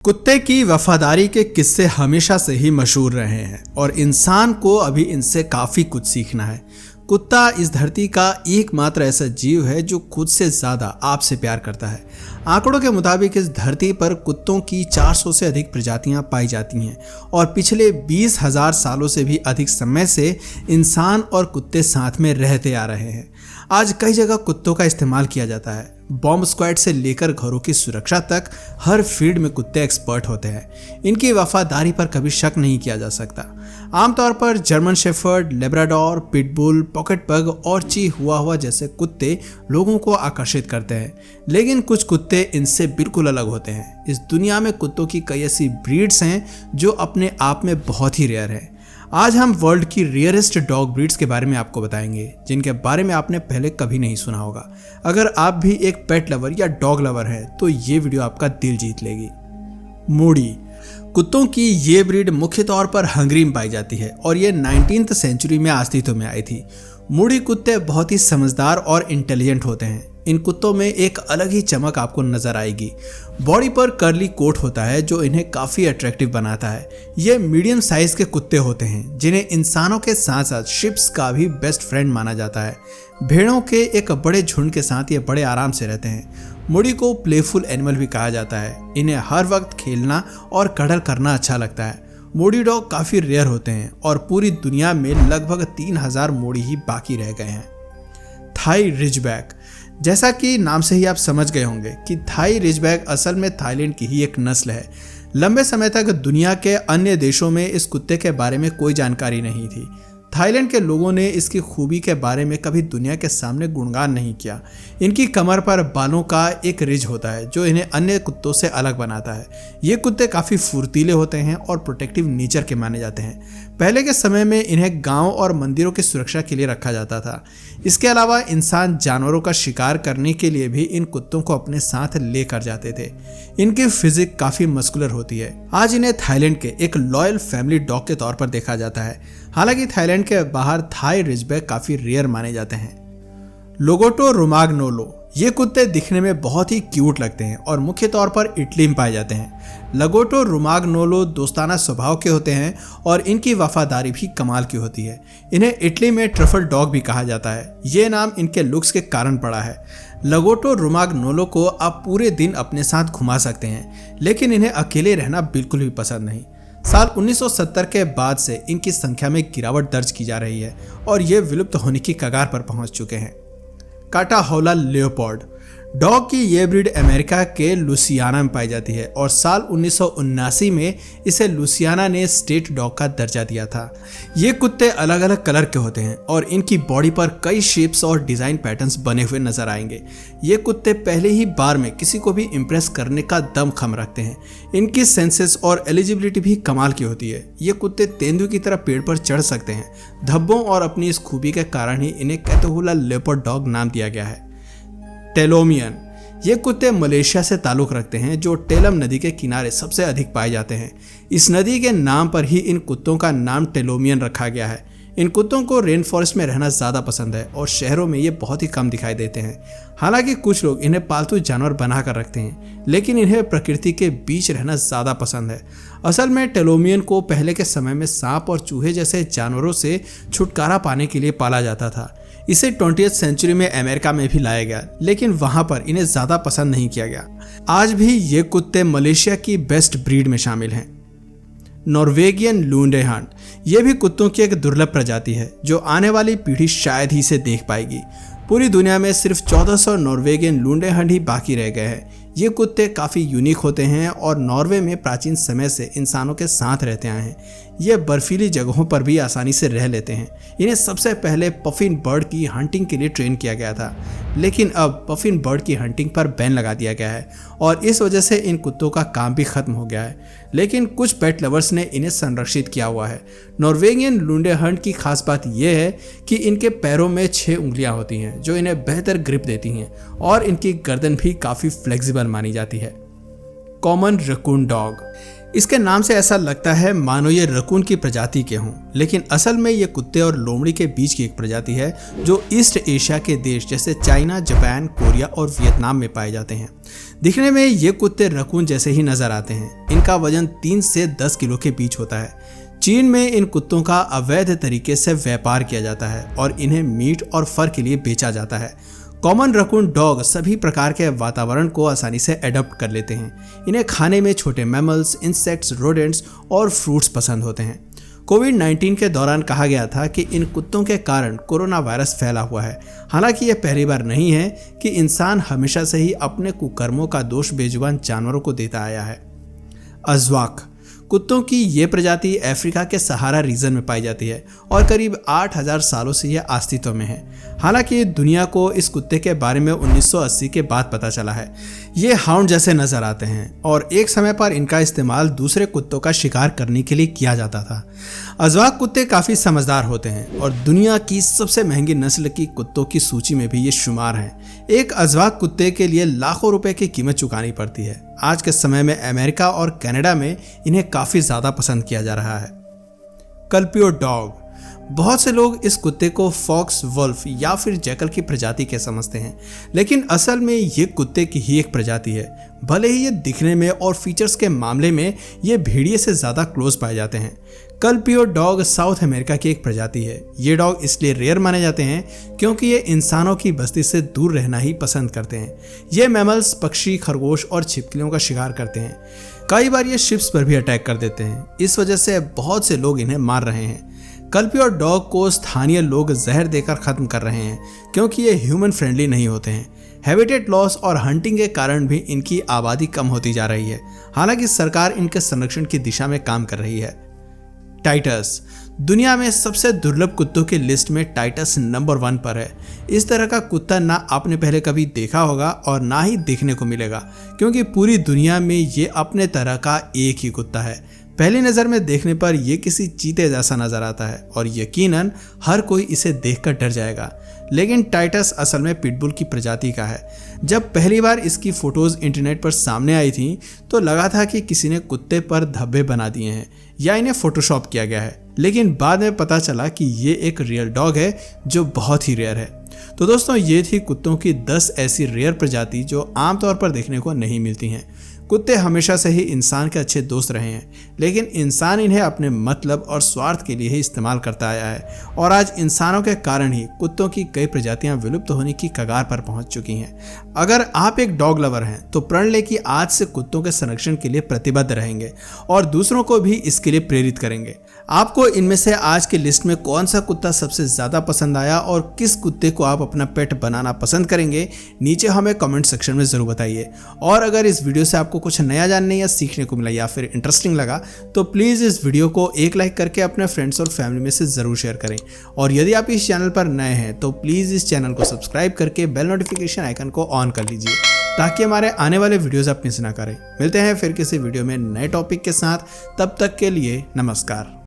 कुत्ते की वफादारी के किस्से हमेशा से ही मशहूर रहे हैं और इंसान को अभी इनसे काफ़ी कुछ सीखना है। कुत्ता इस धरती का एकमात्र ऐसा जीव है जो खुद से ज़्यादा आपसे प्यार करता है। आंकड़ों के मुताबिक इस धरती पर कुत्तों की 400 से अधिक प्रजातियां पाई जाती हैं और पिछले 20,000 सालों से भी अधिक समय से इंसान और कुत्ते साथ में रहते आ रहे हैं। आज कई जगह कुत्तों का इस्तेमाल किया जाता है। बॉम्ब स्क्वाड से लेकर घरों की सुरक्षा तक हर फील्ड में कुत्ते एक्सपर्ट होते हैं। इनकी वफादारी पर कभी शक नहीं किया जा सकता। आमतौर पर German shepherd, Labrador, pitbull, pocket पग और चिहुआहुआ जैसे कुत्ते लोगों को आकर्षित करते हैं, लेकिन कुछ कुत्ते इनसे बिल्कुल अलग होते हैं। इस दुनिया में कुत्तों की कई ऐसी ब्रीड्स हैं जो अपने आप में बहुत ही रेयर हैं। आज हम वर्ल्ड की रेयरेस्ट डॉग ब्रीड्स के बारे में आपको बताएंगे, जिनके बारे में आपने पहले कभी नहीं सुना होगा। अगर आप भी एक पेट लवर या डॉग लवर हैं तो ये वीडियो आपका दिल जीत लेगी। मूडी कुत्तों की ये ब्रीड मुख्य तौर पर हंगरी में पाई जाती है और ये 19वीं सेंचुरी में अस्तित्व में आई थी। मूडी कुत्ते बहुत ही समझदार और इंटेलिजेंट होते हैं। इन कुत्तों में एक अलग ही चमक आपको नजर आएगी। बॉडी पर कर्ली कोट होता है जो इन्हें काफ़ी अट्रैक्टिव बनाता है। ये मीडियम साइज के कुत्ते होते हैं जिन्हें इंसानों के साथ साथ शिप्स का भी बेस्ट फ्रेंड माना जाता है। भेड़ों के एक बड़े झुंड के साथ ये बड़े आराम से रहते हैं। मूडी को प्लेफुल एनिमल भी कहा जाता है। इन्हें हर वक्त खेलना और कडल करना अच्छा लगता है। मूडी डॉग काफ़ी रेयर होते हैं और पूरी दुनिया में लगभग 3,000 मूडी ही बाकी रह गए हैं। थाई रिजबैक, जैसा कि नाम से ही आप समझ गए होंगे कि थाई रिजबैक असल में थाईलैंड की ही एक नस्ल है। लंबे समय तक दुनिया के अन्य देशों में इस कुत्ते के बारे में कोई जानकारी नहीं थी। थाईलैंड के लोगों ने इसकी खूबी के बारे में कभी दुनिया के सामने गुणगान नहीं किया। इनकी कमर पर बालों का एक रिज होता है जो इन्हें अन्य कुत्तों से अलग बनाता है। ये कुत्ते काफ़ी फुर्तीले होते हैं और प्रोटेक्टिव नेचर के माने जाते हैं। पहले के समय में इन्हें गांव और मंदिरों की सुरक्षा के लिए रखा जाता था। इसके अलावा इंसान जानवरों का शिकार करने के लिए भी इन कुत्तों को अपने साथ लेकर जाते थे। इनकी फिजिक काफ़ी मस्कुलर होती है। आज इन्हें थाईलैंड के एक लॉयल फैमिली डॉग के तौर पर देखा जाता है। हालांकि थाईलैंड के बाहर थाई रिजबैक काफ़ी रेयर माने जाते हैं। लोगोटो रोमाग्नोलो, ये कुत्ते दिखने में बहुत ही क्यूट लगते हैं और मुख्य तौर पर इटली में पाए जाते हैं। लगोटो रोमाग्नोलो दोस्ताना स्वभाव के होते हैं और इनकी वफादारी भी कमाल की होती है। इन्हें इटली में ट्रफल डॉग भी कहा जाता है। ये नाम इनके लुक्स के कारण पड़ा है। लगोटो रोमाग्नोलो को आप पूरे दिन अपने साथ घुमा सकते हैं, लेकिन इन्हें अकेले रहना बिल्कुल भी पसंद नहीं। साल 1970 के बाद से इनकी संख्या में गिरावट दर्ज की जा रही है और ये विलुप्त होने की कगार पर पहुंच चुके हैं। काटाहौला लेओपार्ड डॉग की ये ब्रीड अमेरिका के लुसियाना में पाई जाती है और साल 1979 में इसे लुसियाना ने स्टेट डॉग का दर्जा दिया था। ये कुत्ते अलग अलग कलर के होते हैं और इनकी बॉडी पर कई शेप्स और डिज़ाइन पैटर्न्स बने हुए नजर आएंगे। ये कुत्ते पहले ही बार में किसी को भी इम्प्रेस करने का दमखम रखते हैं। इनकी सेंसेस और एलिजिबिलिटी भी कमाल की होती है। ये कुत्ते तेंदुए की तरह पेड़ पर चढ़ सकते हैं। धब्बों और अपनी इस खूबी के कारण ही इन्हें कैटाहौला लेपर्ड डॉग नाम दिया गया है। टेलोमियन, ये कुत्ते मलेशिया से ताल्लुक़ रखते हैं जो टेलम नदी के किनारे सबसे अधिक पाए जाते हैं। इस नदी के नाम पर ही इन कुत्तों का नाम टेलोमियन रखा गया है। इन कुत्तों को रेन फॉरेस्ट में रहना ज़्यादा पसंद है और शहरों में ये बहुत ही कम दिखाई देते हैं। हालांकि कुछ लोग इन्हें पालतू जानवर बनाकर रखते हैं, लेकिन इन्हें प्रकृति के बीच रहना ज़्यादा पसंद है। असल में टेलोमियन को पहले के समय में सांप और चूहे जैसे जानवरों से छुटकारा पाने के लिए पाला जाता था। इसे 20वीं सेंचुरी में अमेरिका में भी लाया गया, लेकिन वहां पर इन्हें ज़्यादा पसंद नहीं किया गया। आज भी ये कुत्ते मलेशिया की बेस्ट ब्रीड में शामिल हैं। नॉर्वेगियन लूंडेहंड, ये भी कुत्तों की एक दुर्लभ प्रजाति है जो आने वाली पीढ़ी शायद ही इसे देख पाएगी। पूरी दुनिया में सिर्फ 1400 नॉर्वेगियन लूंडेहंड ही बाकी रह गए हैं। ये कुत्ते काफ़ी यूनिक होते हैं और नॉर्वे में प्राचीन समय से इंसानों के साथ रहते आए हैं। ये बर्फीली जगहों पर भी आसानी से रह लेते हैं। इन्हें सबसे पहले पफिन बर्ड की हंटिंग के लिए ट्रेन किया गया था, लेकिन अब पफिन बर्ड की हंटिंग पर बैन लगा दिया गया है और इस वजह से इन कुत्तों का काम भी खत्म हो गया है। लेकिन कुछ पेट लवर्स ने इन्हें संरक्षित किया हुआ है। नॉर्वेगियन लूंडेहंड की खास बात यह है कि इनके पैरों में 6 उंगलियां होती हैं जो इन्हें बेहतर ग्रिप देती हैं और इनकी गर्दन भी काफ़ी फ्लेक्सिबल मानी जाती है। कॉमन रकून डॉग, इसके नाम से ऐसा लगता है मानो ये रकून की प्रजाति के हों, लेकिन असल में ये कुत्ते और लोमड़ी के बीच की एक प्रजाति है जो ईस्ट एशिया के देश जैसे चाइना, जापान, कोरिया और वियतनाम में पाए जाते हैं। दिखने में ये कुत्ते रकून जैसे ही नजर आते हैं। इनका वजन 3 से 10 किलो के बीच होता है। चीन में इन कुत्तों का अवैध तरीके से व्यापार किया जाता है और इन्हें मीट और फर के लिए बेचा जाता है। कॉमन रकून डॉग सभी प्रकार के वातावरण को आसानी से एडप्ट कर लेते हैं। इन्हें खाने में छोटे मैमल्स, इंसेक्ट्स, रोडेंट्स और फ्रूट्स पसंद होते हैं। कोविड-19 के दौरान कहा गया था कि इन कुत्तों के कारण कोरोना वायरस फैला हुआ है। हालांकि यह पहली बार नहीं है कि इंसान हमेशा से ही अपने कुकर्मों का दोष बेजुबान जानवरों को देता आया है। अज़वाक कुत्तों की ये प्रजाति अफ्रीका के सहारा रीजन में पाई जाती है और करीब 8000 सालों से यह अस्तित्व में है। हालांकि दुनिया को इस कुत्ते के बारे में 1980 के बाद पता चला है। ये हाउंड जैसे नजर आते हैं और एक समय पर इनका इस्तेमाल दूसरे कुत्तों का शिकार करने के लिए किया जाता था। अज़वाक कुत्ते काफ़ी समझदार होते हैं और दुनिया की सबसे महंगी नस्ल की कुत्तों की सूची में भी ये शुमार हैं। एक अज़वाक कुत्ते के लिए लाखों रुपए की कीमत चुकानी पड़ती है। आज के समय में अमेरिका और कनाडा में इन्हें काफ़ी ज़्यादा पसंद किया जा रहा है। कल्पियो डॉग बहुत से लोग इस कुत्ते को फॉक्स, वुल्फ या फिर जैकल की प्रजाति के समझते हैं, लेकिन असल में ये कुत्ते की ही एक प्रजाति है। भले ही ये दिखने में और फीचर्स के मामले में ये भेड़िए से ज़्यादा क्लोज पाए जाते हैं। कल्पियो डॉग साउथ अमेरिका की एक प्रजाति है। ये डॉग इसलिए रेयर माने जाते हैं क्योंकि ये इंसानों की बस्ती से दूर रहना ही पसंद करते हैं। ये मैमल्स, पक्षी, खरगोश और छिपकलियों का शिकार करते हैं। कई बार ये शिप्स पर भी अटैक कर देते हैं। इस वजह से बहुत से लोग इन्हें मार रहे हैं। कल्पियो डॉग को स्थानीय लोग जहर देकर खत्म कर रहे हैं क्योंकि ये ह्यूमन फ्रेंडली नहीं होते हैं। हैबिटेट लॉस और हंटिंग के कारण भी इनकी आबादी कम होती जा रही है। हालांकि सरकार इनके संरक्षण की दिशा में काम कर रही है। टाइटस दुनिया में सबसे दुर्लभ कुत्तों की लिस्ट में टाइटस नंबर 1 पर है। इस तरह का कुत्ता ना आपने पहले कभी देखा होगा और ना ही देखने को मिलेगा, क्योंकि पूरी दुनिया में ये अपने तरह का एक ही कुत्ता है। पहली नज़र में देखने पर यह किसी चीते जैसा नजर आता है और यकीनन हर कोई इसे देखकर डर जाएगा, लेकिन टाइटस असल में पिटबुल की प्रजाति का है। जब पहली बार इसकी फोटोज इंटरनेट पर सामने आई थी तो लगा था कि किसी ने कुत्ते पर धब्बे बना दिए हैं या इन्हें फोटोशॉप किया गया है, लेकिन बाद में पता चला कि ये एक रियल डॉग है जो बहुत ही रेयर है। तो दोस्तों, ये थी कुत्तों की 10 ऐसी रेयर प्रजाति जो आमतौर पर देखने को नहीं मिलती हैं। कुत्ते हमेशा से ही इंसान के अच्छे दोस्त रहे हैं, लेकिन इंसान इन्हें अपने मतलब और स्वार्थ के लिए ही इस्तेमाल करता आया है और आज इंसानों के कारण ही कुत्तों की कई प्रजातियां विलुप्त होने की कगार पर पहुंच चुकी हैं। अगर आप एक डॉग लवर हैं तो प्रण लें कि आज से कुत्तों के संरक्षण के लिए प्रतिबद्ध रहेंगे और दूसरों को भी इसके लिए प्रेरित करेंगे। आपको इनमें से आज की लिस्ट में कौन सा कुत्ता सबसे ज़्यादा पसंद आया और किस कुत्ते को आप अपना पेट बनाना पसंद करेंगे, नीचे हमें कमेंट सेक्शन में ज़रूर बताइए। और अगर इस वीडियो से आपको कुछ नया जानने या सीखने को मिला या फिर इंटरेस्टिंग लगा तो प्लीज़ इस वीडियो को एक लाइक करके अपने फ्रेंड्स और फैमिली में से ज़रूर शेयर करें। और यदि आप इस चैनल पर नए हैं तो प्लीज़ इस चैनल को सब्सक्राइब करके बेल नोटिफिकेशन आइकन को ऑन कर लीजिए ताकि हमारे आने वाले वीडियोज़ आप मिस ना करें। मिलते हैं फिर किसी वीडियो में नए टॉपिक के साथ, तब तक के लिए नमस्कार।